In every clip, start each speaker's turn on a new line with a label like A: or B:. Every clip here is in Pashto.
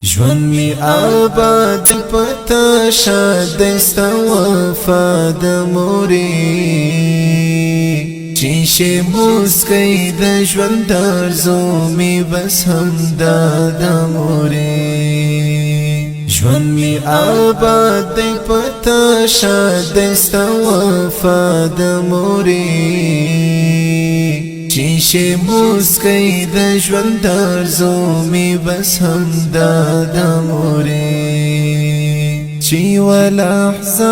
A: ژوند می آباد پتا شاد ستا وفا د مورې چیش موسکی د ژوند ارزو می بس همدا د مورې ژوند می آباد پتا شاد ستا وفا د مورې چیش موسکی د ژوند ارزو می بس همدا د مورې چی ولحظه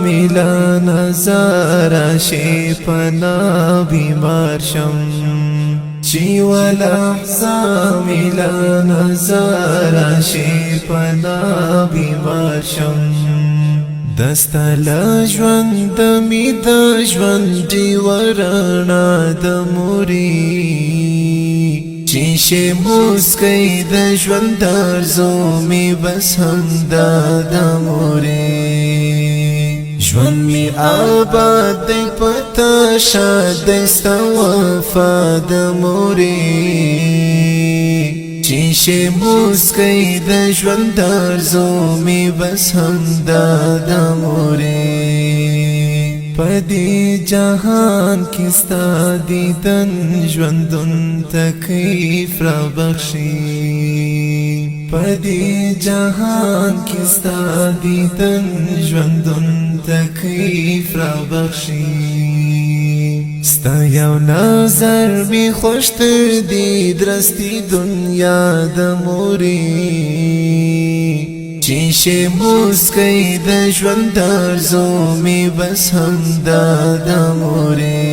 A: می لا نظر شي پنا بیمار شم چی ولحظه می لا نظر شي پنا بیمار شم دستا لژوند می د ژوند ورنا د مورې چیش موسکی د ژوند ارزو می بس همدا د مورې ژوند می آباد پتا شاد ستا وفا د مورې چیش موسکی د ژوند ارزو می بس همدا د مورې پدی جهان کی ستا دیدن ژوندون تکلیف را بخشی پدی جهان کی ستا دیدن ژوندون تکلیف را بخشی ستا یو نظر می خوش تر دی درستی دنیا د مورې چیش موسکی د ژوند ارزو می بس همدا د مورې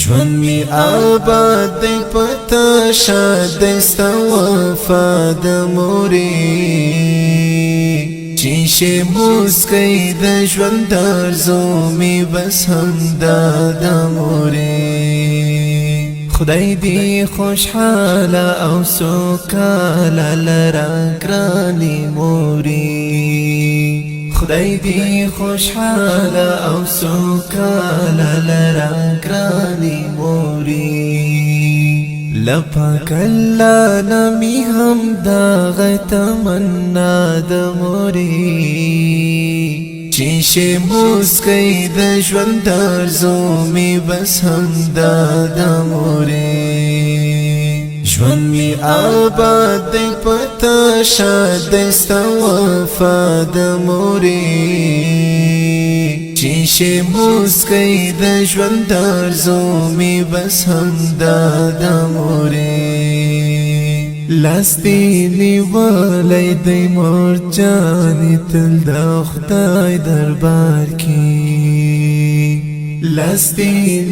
A: ژوند می آباد پتا شاد ستا وفا د مورې چیش موسکی د ژوند ارزو می بس همدا د مورې خدای دی خوشحاله او سوکاله لرا گرانی موری خدای دی خوشحاله او سوکاله لرا گرانی موری لپاک الله نمی هم دا غتمنا د موری چیش موسکی د ژوند ارزو می بس همدا د مورې ژوند می آباد پتا شاد ستا وفا د مورې چیش موسکی د ژوند ارزو می بس همدا د مورې لاستی نیولی دی مور جانی تل دا خدای دربار کی لاستی